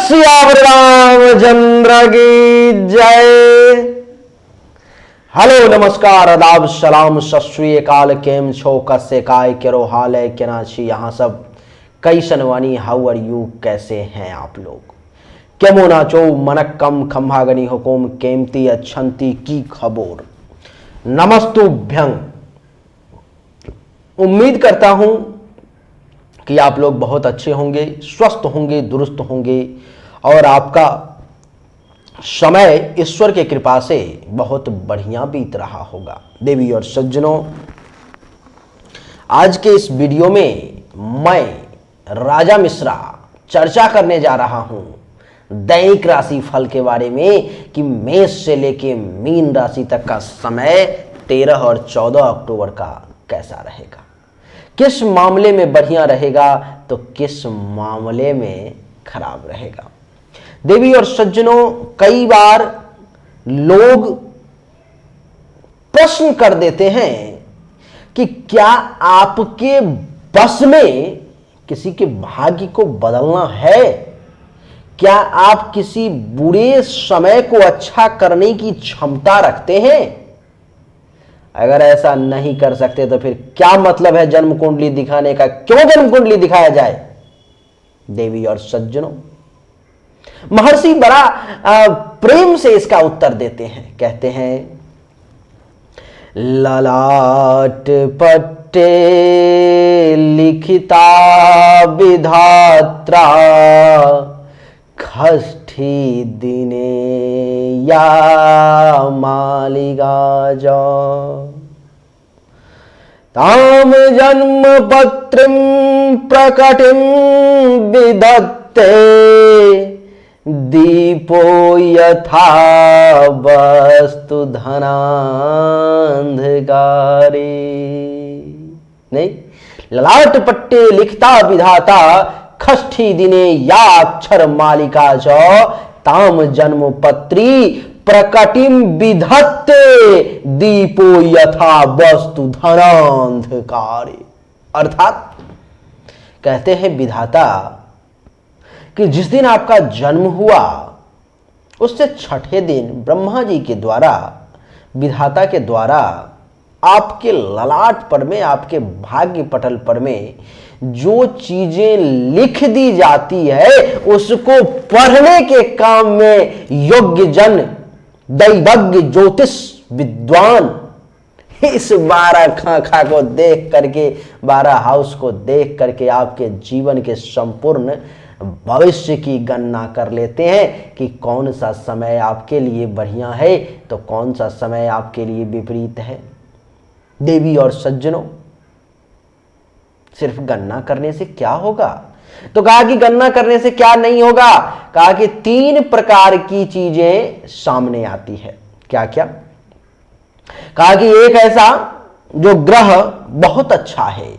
सियावर रामचंद्र की जय। हेलो नमस्कार आदाब सलाम सत श्री अकाल। केम छो कसे काय केरो हाल है केना छी यहाँ सब कैसन वानी हाउ आर यू, कैसे हैं आप लोग? केमो नाचो मनक कम खम्भागनी हुकुम केमती अच्छंती की खबर। नमस्तुभ्यं। उम्मीद करता हूं कि आप लोग बहुत अच्छे होंगे, स्वस्थ होंगे, दुरुस्त होंगे और आपका समय ईश्वर के कृपा से बहुत बढ़िया बीत रहा होगा। देवी और सज्जनों, आज के इस वीडियो में मैं राजा मिश्रा चर्चा करने जा रहा हूं दैनिक राशि फल के बारे में कि मेष से लेके मीन राशि तक का समय 13 और 14 अक्टूबर का कैसा रहेगा, किस मामले में बढ़िया रहेगा तो किस मामले में खराब रहेगा। देवी और सज्जनों, कई बार लोग प्रश्न कर देते हैं कि क्या आपके बस में किसी के भाग्य को बदलना है? क्या आप किसी बुरे समय को अच्छा करने की क्षमता रखते हैं? अगर ऐसा नहीं कर सकते तो फिर क्या मतलब है जन्म कुंडली दिखाने का? क्यों जन्म कुंडली दिखाया जाए? देवी और सज्जनों, महर्षि बड़ा प्रेम से इसका उत्तर देते हैं। कहते हैं, ललाट पट्टे लिखिता विधात्रा खष्ठी दिने या मालिगा जा ताम जन्म पत्रिम प्रकटिम विधत्ते दीपो यथा वस्तु धनांधकारे। नहीं, ललाट पट्टे लिखता विधाता खष्ठी दिने या अक्षर मालिका च ताम जन्म पत्री प्रकटिम विधत्ते दीपो यथा वस्तु धनांधकारे। अर्थात कहते हैं विधाता कि जिस दिन आपका जन्म हुआ उससे छठे दिन ब्रह्मा जी के द्वारा, विधाता के द्वारा आपके ललाट पर में, आपके भाग्य पटल पर में जो चीजें लिख दी जाती है उसको पढ़ने के काम में योग्य जन, दैवज्ञ, ज्योतिष विद्वान इस 12 खाखा को देख करके, 12 हाउस को देख करके आपके जीवन के संपूर्ण भविष्य की गणना कर लेते हैं कि कौन सा समय आपके लिए बढ़िया है तो कौन सा समय आपके लिए विपरीत है। देवी और सज्जनों, सिर्फ गणना करने से क्या होगा? तो कहा कि गणना करने से क्या नहीं होगा। कहा कि 3 प्रकार की चीजें सामने आती है। क्या क्या? कहा कि एक ऐसा जो ग्रह बहुत अच्छा है,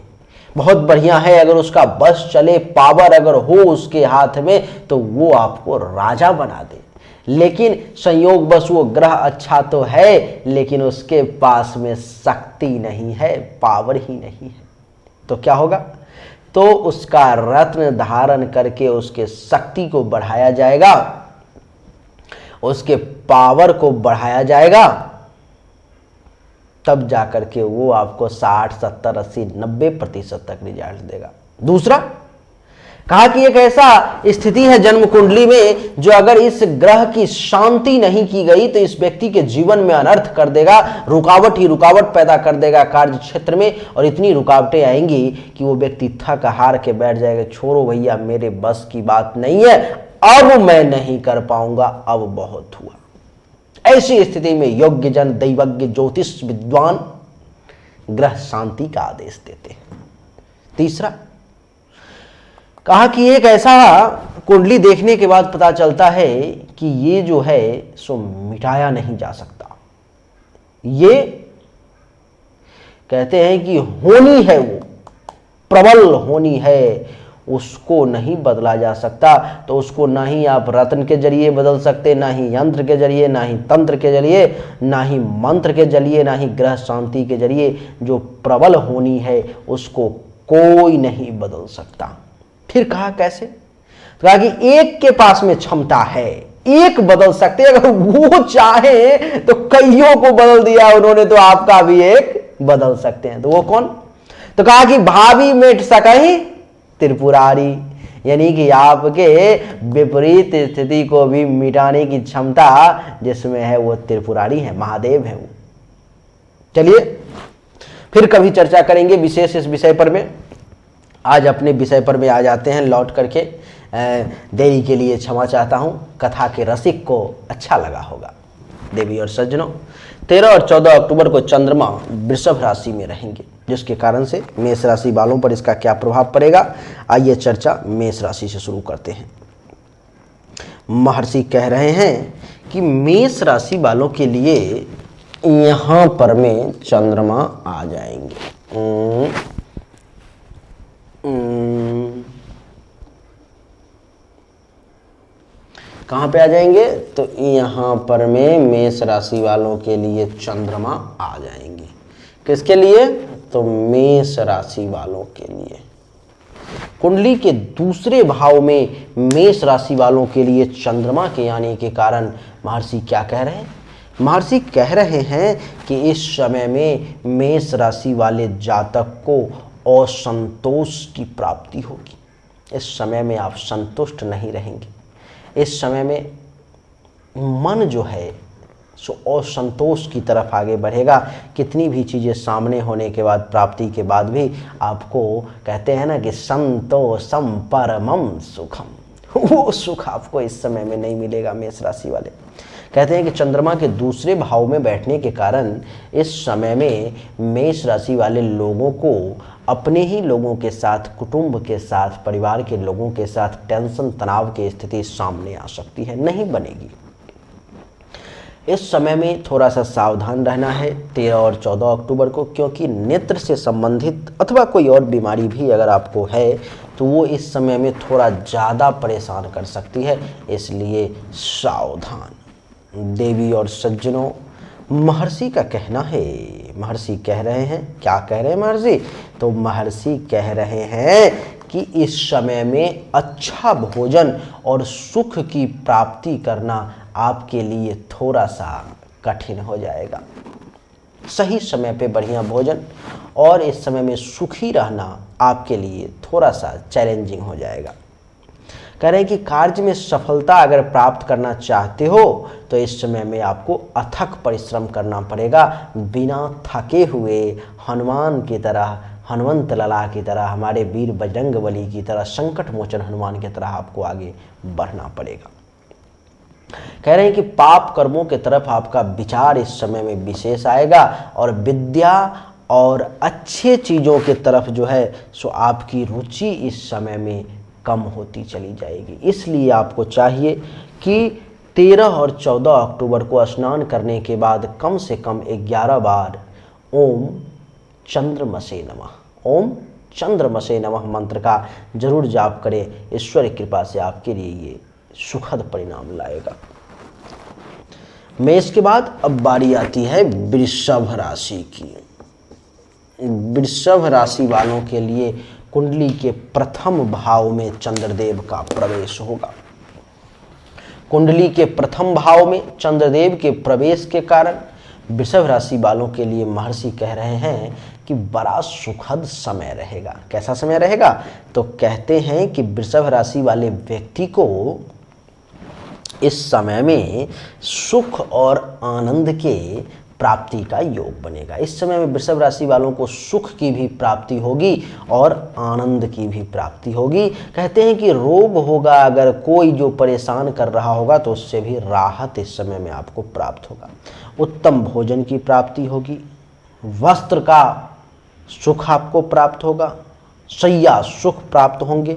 बहुत बढ़िया है, अगर उसका बस चले, पावर अगर हो उसके हाथ में तो वो आपको राजा बना दे। लेकिन संयोग बस वो ग्रह अच्छा तो है लेकिन उसके पास में शक्ति नहीं है, पावर ही नहीं है, तो क्या होगा? तो उसका रत्न धारण करके उसके शक्ति को बढ़ाया जाएगा, उसके पावर को बढ़ाया जाएगा, तब जाकर के वो आपको 60, 70, 80, 90% तक रिजल्ट देगा। दूसरा, कहा कि एक ऐसा स्थिति है जन्म कुंडली में जो अगर इस ग्रह की शांति नहीं की गई तो इस व्यक्ति के जीवन में अनर्थ कर देगा, रुकावट ही रुकावट पैदा कर देगा कार्य क्षेत्र में, और इतनी रुकावटें आएंगी कि वो व्यक्ति थक हार के बैठ जाएगा, छोड़ो भैया मेरे बस की बात नहीं है, अब मैं नहीं कर पाऊंगा, अब बहुत हुआ। ऐसी स्थिति में योग्य जन, दैवज्ञ, ज्योतिष विद्वान ग्रह शांति का आदेश देते हैं। तीसरा, कहा कि एक ऐसा कुंडली देखने के बाद पता चलता है कि ये जो है सो मिटाया नहीं जा सकता, ये कहते हैं कि होनी है, वो प्रबल होनी है, उसको नहीं बदला जा सकता। तो उसको ना ही आप रत्न के जरिए बदल सकते, ना ही यंत्र के जरिए, ना ही तंत्र के जरिए, ना ही मंत्र के जरिए, ना ही ग्रह शांति के जरिए। जो प्रबल होनी है उसको कोई नहीं बदल सकता। फिर कहा कैसे? तो कहा कि एक के पास में क्षमता है, एक बदल सकते हैं, अगर वो चाहे तो कईयों को बदल दिया उन्होंने, तो आपका भी एक बदल सकते हैं। तो वो कौन? तो कहा कि भावी मिट सकहि त्रिपुरारी, यानी कि आपके विपरीत स्थिति को भी मिटाने की क्षमता जिसमें है वो त्रिपुरारी है, महादेव है वो। चलिए फिर कभी चर्चा करेंगे विशेष इस विषय पर में। आज अपने विषय पर में आ जाते हैं लौट करके। देरी के लिए क्षमा चाहता हूं, कथा के रसिक को अच्छा लगा होगा। देवी और सज्जनों, 13 और 14 अक्टूबर को चंद्रमा वृषभ राशि में रहेंगे, जिसके कारण से मेष राशि वालों पर इसका क्या प्रभाव पड़ेगा, आइए चर्चा मेष राशि से शुरू करते हैं। महर्षि कह रहे हैं कि मेष राशि वालों के लिए यहां पर में चंद्रमा आ जाएंगे। कहां पे आ जाएंगे? तो यहां पर में मेष राशि वालों के लिए चंद्रमा आ जाएंगे। किसके लिए? तो मेष राशि वालों के लिए। कुंडली के दूसरे भाव में मेष राशि वालों के लिए चंद्रमा के आने के कारण महर्षि क्या कह रहे हैं? महर्षि कह रहे हैं कि इस समय में मेष राशि वाले जातक को असंतोष की प्राप्ति होगी। इस समय में आप संतुष्ट नहीं रहेंगे। इस समय में मन जो है सो असंतोष की तरफ आगे बढ़ेगा। कितनी भी चीज़ें सामने होने के बाद, प्राप्ति के बाद भी आपको कहते हैं ना कि संतोषम परमम सुखम, वो सुख आपको इस समय में नहीं मिलेगा। मेष राशि वाले कहते हैं कि चंद्रमा के दूसरे भाव में बैठने के कारण इस समय में मेष राशि वाले लोगों को अपने ही लोगों के साथ, कुटुंब के साथ, परिवार के लोगों के साथ टेंशन, तनाव की स्थिति सामने आ सकती है, नहीं बनेगी। इस समय में थोड़ा सा सावधान रहना है 13 और 14 अक्टूबर को, क्योंकि नेत्र से संबंधित अथवा कोई और बीमारी भी अगर आपको है तो वो इस समय में थोड़ा ज़्यादा परेशान कर सकती है, इसलिए सावधान। देवी और सज्जनों, महर्षि का कहना है, महर्षि कह रहे हैं, क्या कह रहे हैं महर्षि? तो महर्षि कह रहे हैं कि इस समय में अच्छा भोजन और सुख की प्राप्ति करना आपके लिए थोड़ा सा कठिन हो जाएगा। सही समय पे बढ़िया भोजन और इस समय में सुखी रहना आपके लिए थोड़ा सा चैलेंजिंग हो जाएगा। कह रहे हैं कि कार्य में सफलता अगर प्राप्त करना चाहते हो तो इस समय में आपको अथक परिश्रम करना पड़ेगा। बिना थके हुए हनुमान की तरह, हनुमंत लला की तरह, हमारे वीर बजरंगबली की तरह, संकट मोचन हनुमान की तरह आपको आगे बढ़ना पड़ेगा। कह रहे हैं कि पाप कर्मों की तरफ आपका विचार इस समय में विशेष आएगा और विद्या और अच्छे चीज़ों की तरफ जो है सो आपकी रुचि इस समय में कम होती चली जाएगी। इसलिए आपको चाहिए कि 13 और 14 अक्टूबर को स्नान करने के बाद कम से कम 11 बार ओम चंद्रमसे नमः, ओम चंद्रमसे नमः मंत्र का जरूर जाप करें। ईश्वर की कृपा से आपके लिए ये सुखद परिणाम लाएगा। मेष के बाद अब बारी आती है वृषभ राशि की। वृषभ राशि वालों के लिए कुंडली के प्रथम भाव में चंद्रदेव का प्रवेश होगा। कुंडली के प्रथम भाव में चंद्रदेव के प्रवेश के कारण वृषभ राशि वालों के लिए महर्षि कह रहे हैं कि बड़ा सुखद समय रहेगा। कैसा समय रहेगा? तो कहते हैं कि वृषभ राशि वाले व्यक्ति को इस समय में सुख और आनंद के प्राप्ति का योग बनेगा। इस समय में वृषभ राशि वालों को सुख की भी प्राप्ति होगी और आनंद की भी प्राप्ति होगी। कहते हैं कि रोग होगा, अगर कोई जो परेशान कर रहा होगा तो उससे भी राहत इस समय में आपको प्राप्त होगा। उत्तम भोजन की प्राप्ति होगी, वस्त्र का सुख आपको प्राप्त होगा, शैया सुख प्राप्त होंगे।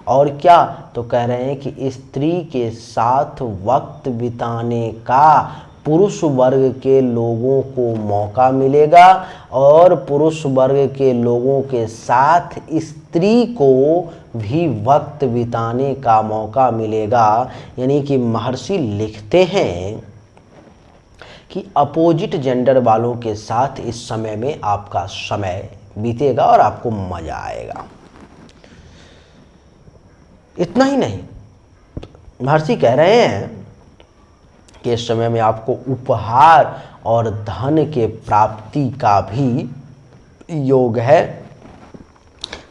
और क्या? तो कह रहे हैं कि स्त्री के साथ वक्त बिताने का पुरुष वर्ग के लोगों को मौका मिलेगा और पुरुष वर्ग के लोगों के साथ स्त्री को भी वक्त बिताने का मौका मिलेगा। यानी कि महर्षि लिखते हैं कि अपोजिट जेंडर वालों के साथ इस समय में आपका समय बीतेगा और आपको मजा आएगा। इतना ही नहीं, महर्षि कह रहे हैं कि इस समय में आपको उपहार और धन के प्राप्ति का भी योग है।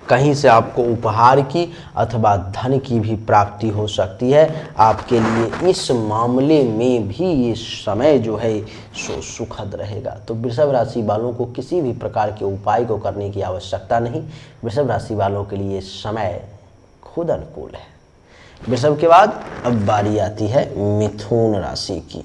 कहीं से आपको उपहार की अथवा धन की भी प्राप्ति हो सकती है। आपके लिए इस मामले में भी ये समय जो है सो सुखद रहेगा। तो वृषभ राशि वालों को किसी भी प्रकार के उपाय को करने की आवश्यकता नहीं। वृषभ राशि वालों के लिए समय खुद अनुकूल है। वृषभ के बाद अब बारी आती है मिथुन राशि की।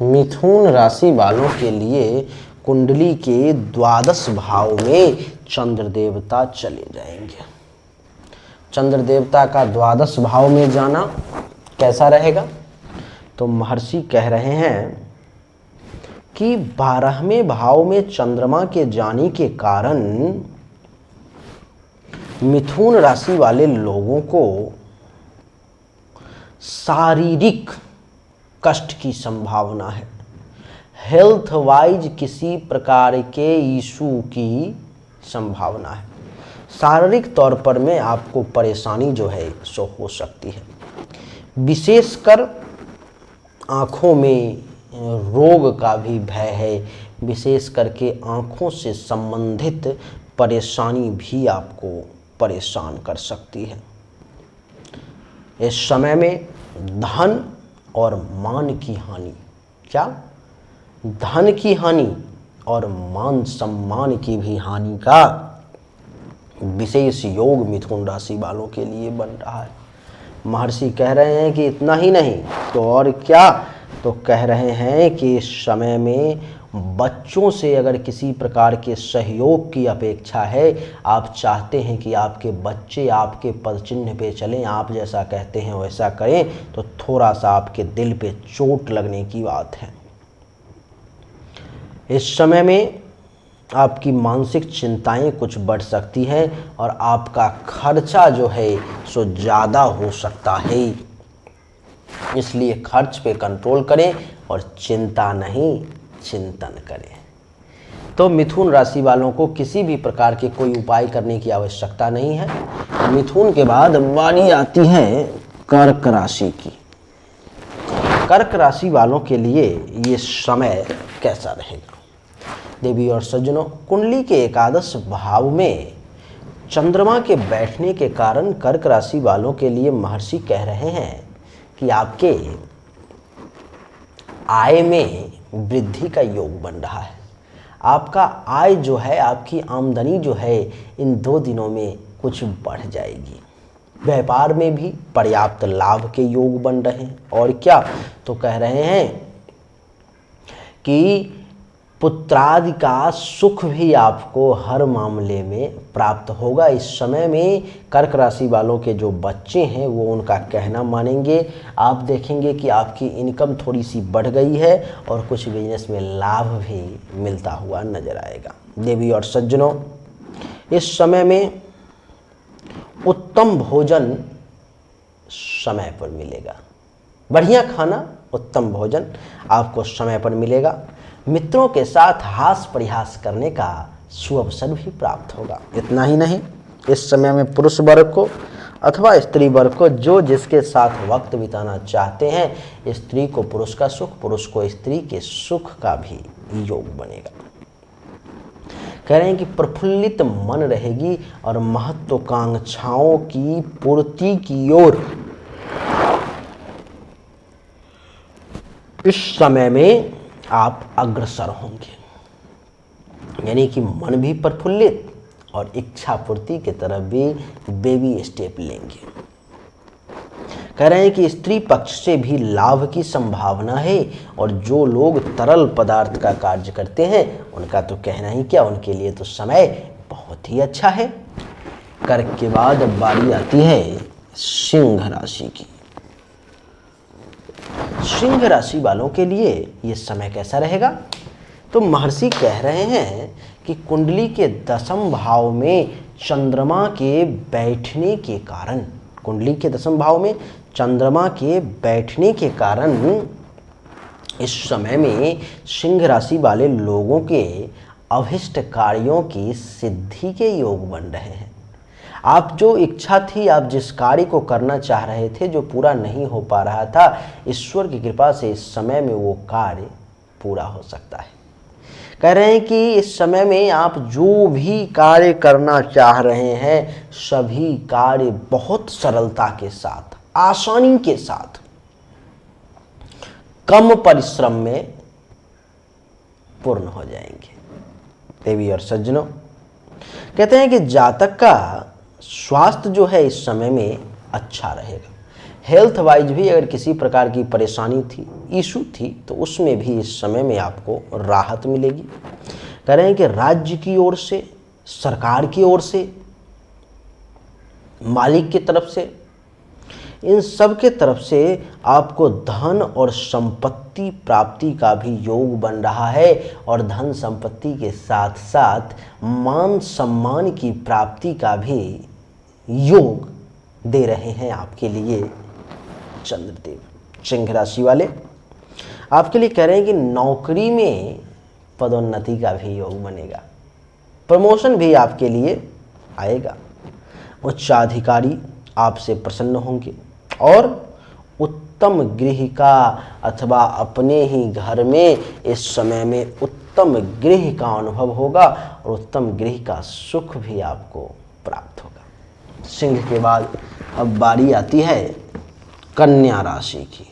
मिथुन राशि वालों के लिए कुंडली के द्वादश भाव में चंद्र देवता चले जाएंगे। चंद्र देवता का द्वादश भाव में जाना कैसा रहेगा? तो महर्षि कह रहे हैं कि 12वें भाव में चंद्रमा के जाने के कारण मिथुन राशि वाले लोगों को शारीरिक कष्ट की संभावना है। हेल्थ वाइज किसी प्रकार के इशू की संभावना है। शारीरिक तौर पर में आपको परेशानी जो है सो हो सकती है। विशेषकर आँखों में रोग का भी भय है। विशेष करके आँखों से संबंधित परेशानी भी आपको परेशान कर सकती है। इस समय में धन और मान की हानि, क्या धन की हानि और मान सम्मान की भी हानि का विशेष योग मिथुन राशि वालों के लिए बन रहा है। महर्षि कह रहे हैं कि इतना ही नहीं तो और क्या, तो कह रहे हैं कि इस समय में बच्चों से अगर किसी प्रकार के सहयोग की अपेक्षा है, आप चाहते हैं कि आपके बच्चे आपके पद चिन्ह पे चलें, आप जैसा कहते हैं वैसा करें, तो थोड़ा सा आपके दिल पे चोट लगने की बात है। इस समय में आपकी मानसिक चिंताएं कुछ बढ़ सकती हैं और आपका खर्चा जो है सो ज़्यादा हो सकता है। इसलिए खर्च पे कंट्रोल करें और चिंता नहीं चिंतन करें। तो मिथुन राशि वालों को किसी भी प्रकार के कोई उपाय करने की आवश्यकता नहीं है। मिथुन के बाद बारी आती है कर्क राशि की। कर्क राशि वालों के लिए ये समय कैसा रहेगा? देवी और सज्जनों, कुंडली के एकादश भाव में चंद्रमा के बैठने के कारण कर्क राशि वालों के लिए महर्षि कह रहे हैं कि आपके आय में वृद्धि का योग बन रहा है। आपका आय जो है, आपकी आमदनी जो है, इन 2 दिनों में कुछ बढ़ जाएगी। व्यापार में भी पर्याप्त लाभ के योग बन रहे हैं। और क्या, तो कह रहे हैं कि पुत्रादि का सुख भी आपको हर मामले में प्राप्त होगा। इस समय में कर्क राशि वालों के जो बच्चे हैं वो उनका कहना मानेंगे। आप देखेंगे कि आपकी इनकम थोड़ी सी बढ़ गई है और कुछ बिजनेस में लाभ भी मिलता हुआ नजर आएगा। देवी और सज्जनों, इस समय में उत्तम भोजन समय पर मिलेगा। बढ़िया खाना, उत्तम भोजन आपको समय पर मिलेगा। मित्रों के साथ हास परिहास करने का सुअवसर भी प्राप्त होगा। इतना ही नहीं, इस समय में पुरुष वर्ग को अथवा स्त्री वर्ग को जो जिसके साथ वक्त बिताना चाहते हैं, स्त्री को पुरुष का सुख, पुरुष को स्त्री के सुख का भी योग बनेगा। कह रहे हैं कि प्रफुल्लित मन रहेगी और महत्वाकांक्षाओं की पूर्ति की ओर इस समय में आप अग्रसर होंगे। यानी कि मन भी प्रफुल्लित और इच्छा पूर्ति की तरफ भी बेबी स्टेप लेंगे। कह रहे हैं कि स्त्री पक्ष से भी लाभ की संभावना है और जो लोग तरल पदार्थ का कार्य करते हैं उनका तो कहना ही क्या, उनके लिए तो समय बहुत ही अच्छा है। कर्क के बाद अब बारी आती है सिंह राशि की। सिंह राशि वालों के लिए ये समय कैसा रहेगा? तो महर्षि कह रहे हैं कि कुंडली के 10वें भाव में चंद्रमा के बैठने के कारण, कुंडली के 10वें भाव में चंद्रमा के बैठने के कारण इस समय में सिंह राशि वाले लोगों के अभिष्ट कार्यों की सिद्धि के योग बन रहे हैं। आप जो इच्छा थी, आप जिस कार्य को करना चाह रहे थे, जो पूरा नहीं हो पा रहा था, ईश्वर की कृपा से इस समय में वो कार्य पूरा हो सकता है। कह रहे हैं कि इस समय में आप जो भी कार्य करना चाह रहे हैं, सभी कार्य बहुत सरलता के साथ, आसानी के साथ, कम परिश्रम में पूर्ण हो जाएंगे। देवी और सज्जनों, कहते हैं कि जातक का स्वास्थ्य जो है इस समय में अच्छा रहेगा। हेल्थ वाइज भी अगर किसी प्रकार की परेशानी थी, इशू थी, तो उसमें भी इस समय में आपको राहत मिलेगी। कह रहे हैं कि राज्य की ओर से, सरकार की ओर से, मालिक की तरफ से, इन सब के तरफ से आपको धन और संपत्ति प्राप्ति का भी योग बन रहा है, और धन संपत्ति के साथ साथ मान सम्मान की प्राप्ति का भी योग दे रहे हैं आपके लिए चंद्रदेव। सिंह राशि वाले, आपके लिए कह रहे हैं कि नौकरी में पदोन्नति का भी योग बनेगा, प्रमोशन भी आपके लिए आएगा, उच्चाधिकारी आपसे प्रसन्न होंगे, और उत्तम गृह का अथवा अपने ही घर में इस समय में उत्तम गृह का अनुभव होगा, और उत्तम गृह का सुख भी आपको प्राप्त होगा। सिंह के बाद अब बारी आती है कन्या राशि की।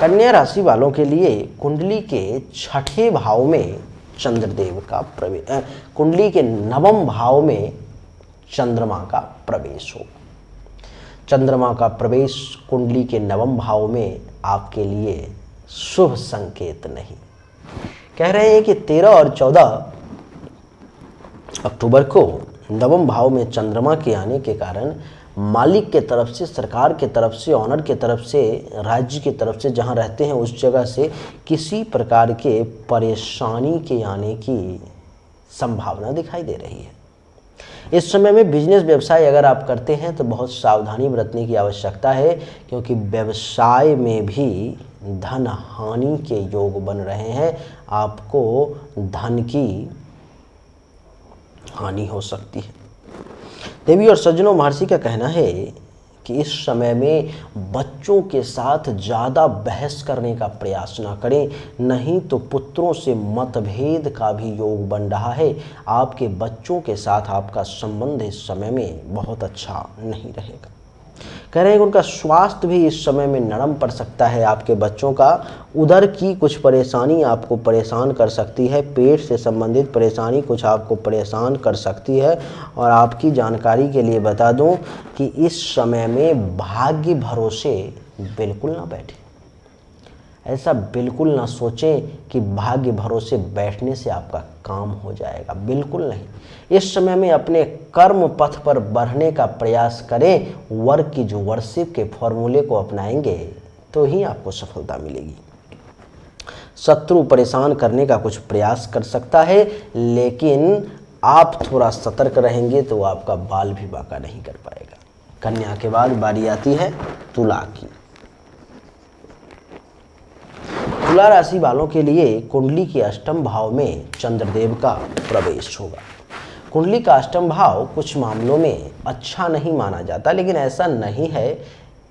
कन्या राशि वालों के लिए कुंडली के छठे भाव में चंद्रदेव का प्रवेश, कुंडली के नवम भाव में चंद्रमा का प्रवेश हो। चंद्रमा का प्रवेश कुंडली के नवम भाव में आपके लिए शुभ संकेत नहीं। कह रहे हैं कि 13 और 14 अक्टूबर को नवम भाव में चंद्रमा के आने के कारण मालिक के तरफ से, सरकार के तरफ से, ऑनर के तरफ से, राज्य के तरफ से, जहां रहते हैं उस जगह से किसी प्रकार के परेशानी के आने की संभावना दिखाई दे रही है। इस समय में बिजनेस व्यवसाय अगर आप करते हैं तो बहुत सावधानी बरतने की आवश्यकता है, क्योंकि व्यवसाय में भी धन हानि के योग बन रहे हैं। आपको धन की हानि हो सकती है। देवी और सज्जनों, महर्षि का कहना है कि इस समय में बच्चों के साथ ज़्यादा बहस करने का प्रयास ना करें, नहीं तो पुत्रों से मतभेद का भी योग बन रहा है। आपके बच्चों के साथ आपका संबंध इस समय में बहुत अच्छा नहीं रहेगा। कह रहे हैं कि उनका स्वास्थ्य भी इस समय में नरम पड़ सकता है। आपके बच्चों का उधर की कुछ परेशानी आपको परेशान कर सकती है, पेट से संबंधित परेशानी कुछ आपको परेशान कर सकती है। और आपकी जानकारी के लिए बता दूं कि इस समय में भाग्य भरोसे बिल्कुल ना बैठे। ऐसा बिल्कुल ना सोचें कि भाग्य भरोसे बैठने से आपका काम हो जाएगा, बिल्कुल नहीं। इस समय में अपने कर्म पथ पर बढ़ने का प्रयास करें। वर्क की जो वर्शिप के फॉर्मूले को अपनाएंगे तो ही आपको सफलता मिलेगी। शत्रु परेशान करने का कुछ प्रयास कर सकता है, लेकिन आप थोड़ा सतर्क रहेंगे तो आपका बाल भी बांका नहीं कर पाएगा। कन्या के बाद बारी आती है तुला की। तुला राशि वालों के लिए कुंडली के अष्टम भाव में चंद्रदेव का प्रवेश होगा। कुंडली का अष्टम भाव कुछ मामलों में अच्छा नहीं माना जाता, लेकिन ऐसा नहीं है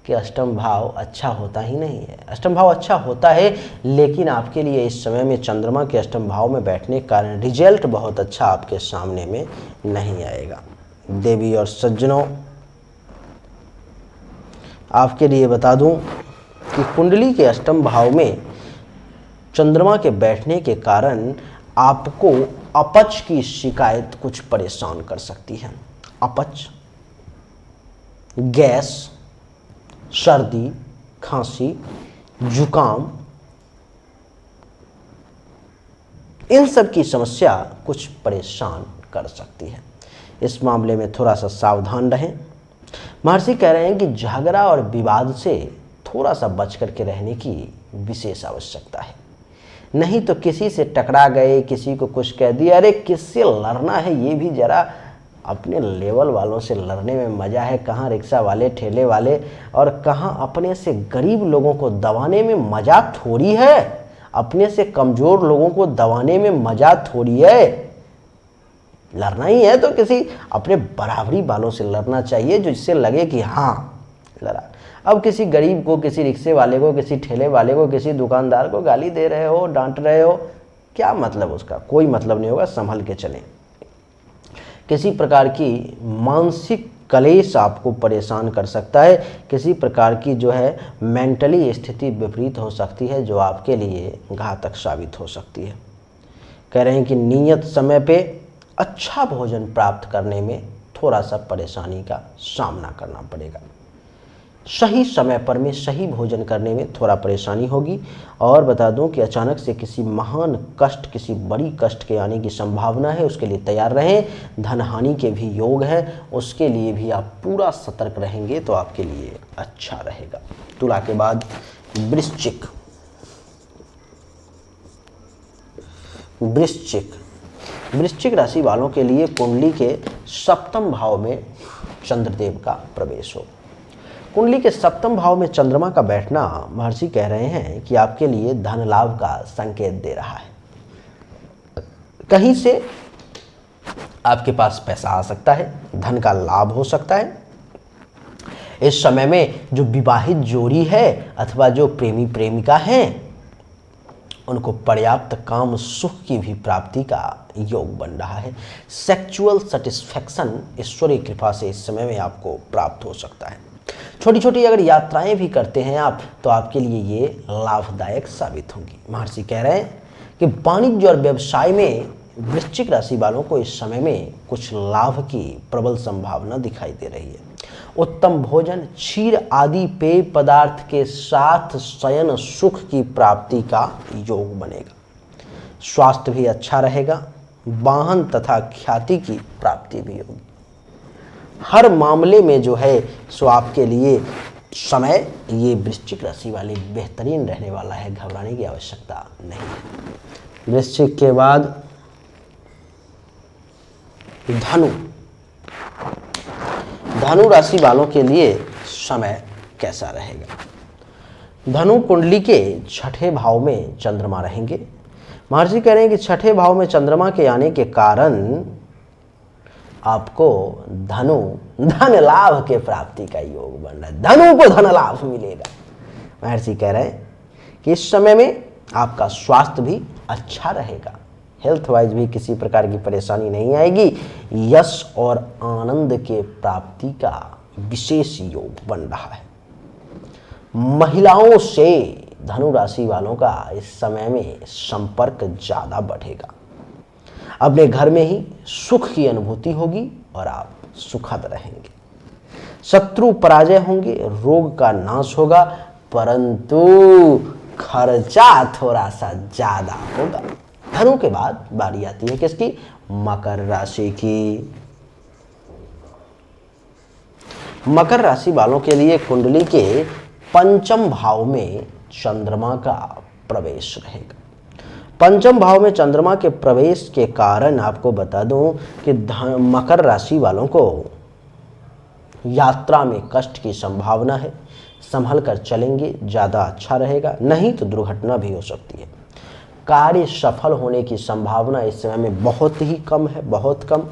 कि अष्टम भाव अच्छा होता ही नहीं है। अष्टम भाव अच्छा होता है, लेकिन आपके लिए इस समय में चंद्रमा के अष्टम भाव में बैठने के कारण रिजल्ट बहुत अच्छा आपके सामने में नहीं आएगा। देवी और सज्जनों, आपके लिए बता दूं कि कुंडली के अष्टम भाव में चंद्रमा के बैठने के कारण आपको अपच की शिकायत कुछ परेशान कर सकती है। अपच, गैस, सर्दी, खांसी, जुकाम, इन सब की समस्या कुछ परेशान कर सकती है। इस मामले में थोड़ा सा सावधान रहें। महर्षि कह रहे हैं कि झगड़ा और विवाद से थोड़ा सा बच करके रहने की विशेष आवश्यकता है। नहीं तो किसी से टकरा गए, किसी को कुछ कह दिया, अरे किससे लड़ना है, ये भी जरा अपने लेवल वालों से लड़ने में मज़ा है। कहाँ रिक्शा वाले, ठेले वाले, और कहाँ अपने से गरीब लोगों को दबाने में मज़ा थोड़ी है। अपने से कमज़ोर लोगों को दबाने में मज़ा थोड़ी है। लड़ना ही है तो किसी अपने बराबरी वालों से लड़ना चाहिए, जो जिससे लगे कि हाँ लड़ा। अब किसी गरीब को, किसी रिक्शे वाले को, किसी ठेले वाले को, किसी दुकानदार को गाली दे रहे हो, डांट रहे हो, क्या मतलब उसका? कोई मतलब नहीं होगा। संभल के चलें। किसी प्रकार की मानसिक कलेश आपको परेशान कर सकता है, किसी प्रकार की जो है मेंटली स्थिति विपरीत हो सकती है, जो आपके लिए घातक साबित हो सकती है। कह रहे हैं कि नियत समय पे अच्छा भोजन प्राप्त करने में थोड़ा सा परेशानी का सामना करना पड़ेगा। सही समय पर में सही भोजन करने में थोड़ा परेशानी होगी। और बता दूं कि अचानक से किसी महान कष्ट, किसी बड़ी कष्ट के आने की संभावना है, उसके लिए तैयार रहें। धन हानि के भी योग है, उसके लिए भी आप पूरा सतर्क रहेंगे तो आपके लिए अच्छा रहेगा। तुला के बाद वृश्चिक। वृश्चिक राशि वालों के लिए कुंडली के सप्तम भाव में चंद्रदेव का प्रवेश हो। कुंडली के सप्तम भाव में चंद्रमा का बैठना महर्षि कह रहे हैं कि आपके लिए धन लाभ का संकेत दे रहा है। कहीं से आपके पास पैसा आ सकता है, धन का लाभ हो सकता है। इस समय में जो विवाहित जोड़ी है अथवा जो प्रेमी प्रेमिका हैं, उनको पर्याप्त काम सुख की भी प्राप्ति का योग बन रहा है। सेक्सुअल सेटिस्फैक्शन ईश्वरीय कृपा से इस समय में आपको प्राप्त हो सकता है। छोटी छोटी अगर यात्राएं भी करते हैं आप, तो आपके लिए ये लाभदायक साबित होंगी। महर्षि कह रहे हैं कि वाणिज्य और व्यवसाय में वृश्चिक राशि वालों को इस समय में कुछ लाभ की प्रबल संभावना दिखाई दे रही है। उत्तम भोजन, क्षीर आदि पेय पदार्थ के साथ शयन सुख की प्राप्ति का योग बनेगा। स्वास्थ्य भी अच्छा रहेगा। वाहन तथा ख्याति की प्राप्ति भी होगी। हर मामले में जो है सो आपके लिए समय ये वृश्चिक राशि वाले बेहतरीन रहने वाला है, घबराने की आवश्यकता नहीं है। वृश्चिक के बाद धनु राशि वालों के लिए समय कैसा रहेगा? धनु कुंडली के छठे भाव में चंद्रमा रहेंगे। महर्षि कह रहे हैं कि छठे भाव में चंद्रमा के आने के कारण आपको धन लाभ के प्राप्ति का योग बन रहा है। धनु को धन लाभ मिलेगा। महर्षि कह रहे हैं कि इस समय में आपका स्वास्थ्य भी अच्छा रहेगा। हेल्थ वाइज भी किसी प्रकार की परेशानी नहीं आएगी। यश और आनंद के प्राप्ति का विशेष योग बन रहा है। महिलाओं से धनु राशि वालों का इस समय में संपर्क ज्यादा बढ़ेगा। अपने घर में ही सुख की अनुभूति होगी और आप सुखद रहेंगे। शत्रु पराजय होंगे, रोग का नाश होगा, परंतु खर्चा थोड़ा सा ज्यादा होगा। धनु के बाद बारी आती है किसकी? मकर राशि की। मकर राशि वालों के लिए कुंडली के पंचम भाव में चंद्रमा का प्रवेश रहेगा। पंचम भाव में चंद्रमा के प्रवेश के कारण आपको बता दूं कि मकर राशि वालों को यात्रा में कष्ट की संभावना है। संभल कर चलेंगे, ज़्यादा अच्छा रहेगा, नहीं तो दुर्घटना भी हो सकती है। कार्य सफल होने की संभावना इस समय में बहुत ही कम है, बहुत कम।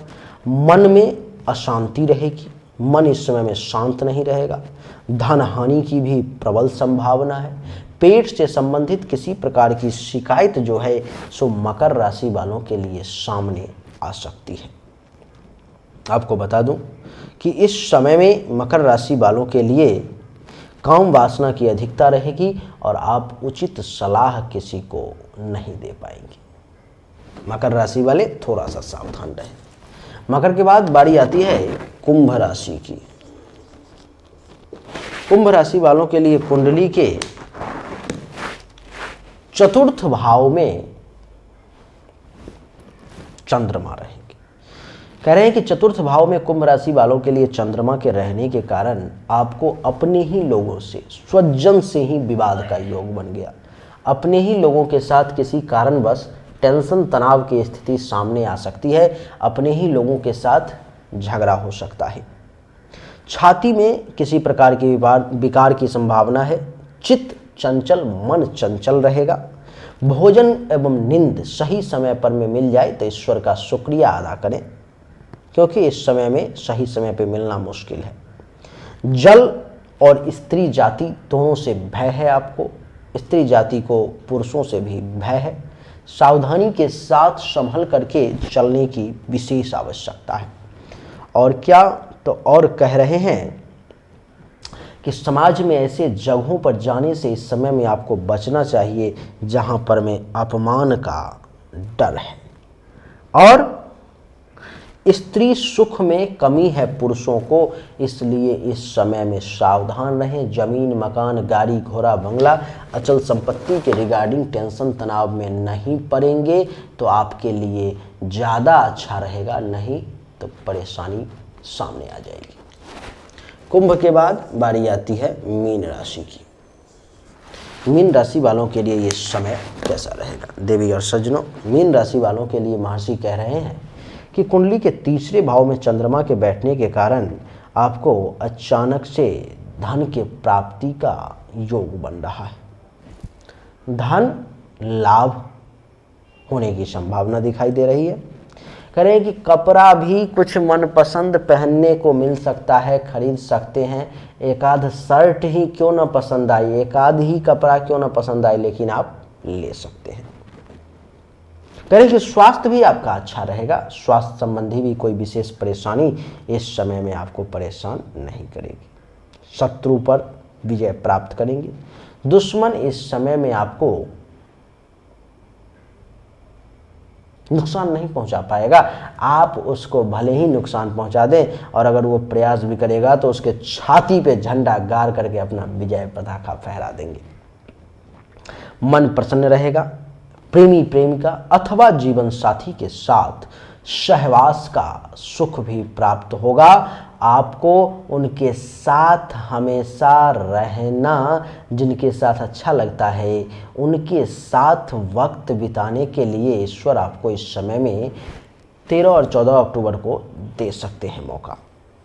मन में अशांति रहेगी, मन इस समय में शांत नहीं रहेगा। धन हानि की भी प्रबल संभावना है। पेट से संबंधित किसी प्रकार की शिकायत जो है सो मकर राशि वालों के लिए सामने आ सकती है। आपको बता दूं कि इस समय में मकर राशि वालों के लिए काम वासना की अधिकता रहेगी और आप उचित सलाह किसी को नहीं दे पाएंगे। मकर राशि वाले थोड़ा सा सावधान रहें। मकर के बाद बारी आती है कुंभ राशि की। कुंभ राशि वालों के लिए कुंडली के चतुर्थ भाव में चंद्रमा रहेंगे। कह रहे हैं कि चतुर्थ भाव में कुंभ राशि वालों के लिए चंद्रमा के रहने के कारण आपको अपने ही लोगों से, स्वजन से ही विवाद का योग बन गया। अपने ही लोगों के साथ किसी कारणवश टेंशन तनाव की स्थिति सामने आ सकती है। अपने ही लोगों के साथ झगड़ा हो सकता है। छाती में किसी प्रकार की विकार की संभावना है। चित्त चंचल, मन चंचल रहेगा। भोजन एवं नींद सही समय पर में मिल जाए तो ईश्वर का शुक्रिया अदा करें। क्योंकि इस समय में सही समय पे मिलना मुश्किल है। जल और स्त्री जाति दोनों से भय है आपको, स्त्री जाति को पुरुषों से भी भय है। सावधानी के साथ संभल करके चलने की विशेष आवश्यकता है। और क्या तो और कह रहे हैं कि समाज में ऐसे जगहों पर जाने से इस समय में आपको बचना चाहिए जहां पर में अपमान का डर है। और स्त्री सुख में कमी है पुरुषों को, इसलिए इस समय में सावधान रहें। जमीन, मकान, गाड़ी, घोड़ा, बंगला, अचल संपत्ति के रिगार्डिंग टेंशन तनाव में नहीं पड़ेंगे तो आपके लिए ज़्यादा अच्छा रहेगा, नहीं तो परेशानी सामने आ जाएगी। कुंभ के बाद बारी आती है मीन राशि की। मीन राशि वालों के लिए ये समय कैसा रहेगा? देवी और सज्जनों, मीन राशि वालों के लिए महर्षि कह रहे हैं कि कुंडली के तीसरे भाव में चंद्रमा के बैठने के कारण आपको अचानक से धन के प्राप्ति का योग बन रहा है। धन लाभ होने की संभावना दिखाई दे रही है। करें कि कपड़ा भी कुछ मनपसंद पहनने को मिल सकता है, खरीद सकते हैं। एक आध शर्ट ही क्यों ना पसंद आई, एक आध ही कपड़ा क्यों ना पसंद आए, लेकिन आप ले सकते हैं। करें कि स्वास्थ्य भी आपका अच्छा रहेगा। स्वास्थ्य संबंधी भी कोई विशेष परेशानी इस समय में आपको परेशान नहीं करेगी। शत्रु पर विजय प्राप्त करेंगे। दुश्मन इस समय में आपको नुकसान नहीं पहुंचा पाएगा। आप उसको भले ही नुकसान पहुंचा दें और अगर वो प्रयास भी करेगा तो उसके छाती पे झंडा गाड़ करके अपना विजय पताका फहरा देंगे। मन प्रसन्न रहेगा। प्रेमी प्रेमिका अथवा जीवन साथी के साथ सहवास का सुख भी प्राप्त होगा। आपको उनके साथ हमेशा रहना, जिनके साथ अच्छा लगता है उनके साथ वक्त बिताने के लिए ईश्वर आपको इस समय में 13 और 14 अक्टूबर को दे सकते हैं मौका।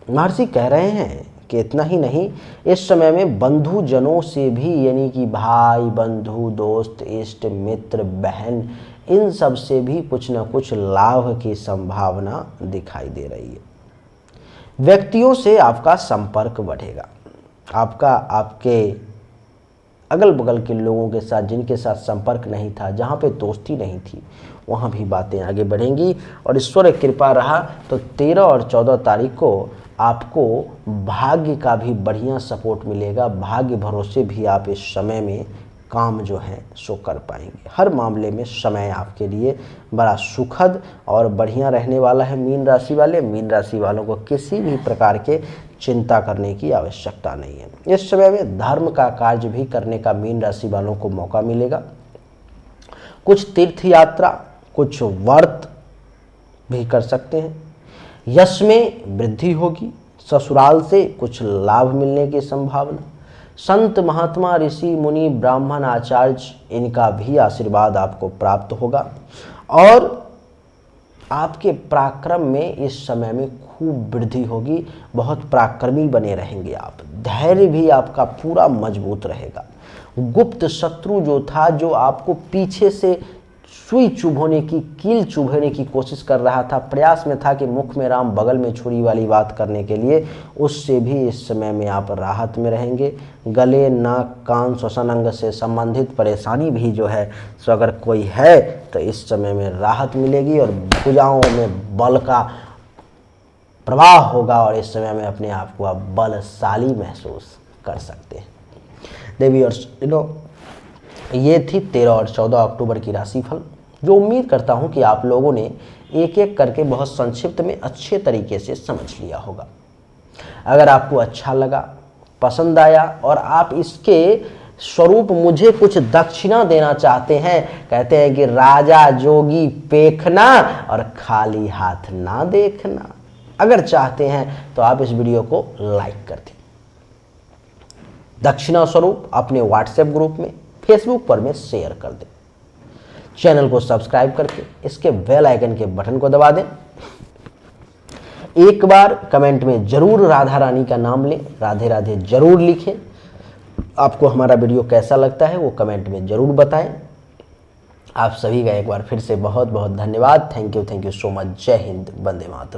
महर्षि कह रहे हैं कि इतना ही नहीं, इस समय में बंधुजनों से भी, यानी कि भाई, बंधु, दोस्त, इष्ट मित्र, बहन, इन सब से भी कुछ न कुछ लाभ की संभावना दिखाई दे रही है। व्यक्तियों से आपका संपर्क बढ़ेगा। आपका आपके अगल बगल के लोगों के साथ, जिनके साथ संपर्क नहीं था, जहाँ पे दोस्ती नहीं थी, वहाँ भी बातें आगे बढ़ेंगी। और ईश्वर की कृपा रहा तो 13 और 14 तारीख को आपको भाग्य का भी बढ़िया सपोर्ट मिलेगा। भाग्य भरोसे भी आप इस समय में काम जो है सो कर पाएंगे। हर मामले में समय आपके लिए बड़ा सुखद और बढ़िया रहने वाला है। मीन राशि वाले, मीन राशि वालों को किसी भी प्रकार के चिंता करने की आवश्यकता नहीं है। इस समय में धर्म का कार्य भी करने का मीन राशि वालों को मौका मिलेगा। कुछ तीर्थ यात्रा, कुछ व्रत भी कर सकते हैं। यश में वृद्धि होगी। ससुराल से कुछ लाभ मिलने की संभावना। संत महात्मा, ऋषि मुनि, ब्राह्मण, आचार्य, इनका भी आशीर्वाद आपको प्राप्त होगा। और आपके पराक्रम में इस समय में खूब वृद्धि होगी। बहुत पराक्रमी बने रहेंगे आप। धैर्य भी आपका पूरा मजबूत रहेगा। गुप्त शत्रु जो था, जो आपको पीछे से सुई चुभोने की, कील चुभोने की कोशिश कर रहा था, प्रयास में था कि मुख में राम बगल में छुरी वाली बात करने के लिए, उससे भी इस समय में आप राहत में रहेंगे। गले, नाक, कान, श्वसन अंग से संबंधित परेशानी भी जो है सो अगर कोई है तो इस समय में राहत मिलेगी। और भुजाओं में बल का प्रवाह होगा और इस समय में अपने आप को आप बलशाली महसूस कर सकते हैं। देवी और ये थी 13 और 14 अक्टूबर की राशिफल, जो उम्मीद करता हूं कि आप लोगों ने एक एक करके बहुत संक्षिप्त में अच्छे तरीके से समझ लिया होगा। अगर आपको अच्छा लगा, पसंद आया और आप इसके स्वरूप मुझे कुछ दक्षिणा देना चाहते हैं, कहते हैं कि राजा जोगी पेखना और खाली हाथ ना देखना, अगर चाहते हैं तो आप इस वीडियो को लाइक कर दें। दक्षिणा स्वरूप अपने व्हाट्सएप ग्रुप में, फेसबुक पर में शेयर कर दें। चैनल को सब्सक्राइब करके इसके बेल आइकन के बटन को दबा दें। एक बार कमेंट में जरूर राधा रानी का नाम लें, राधे राधे जरूर लिखें। आपको हमारा वीडियो कैसा लगता है वो कमेंट में जरूर बताएं। आप सभी का एक बार फिर से बहुत बहुत धन्यवाद। Thank you so much. जय हिंद, वंदे मातरम।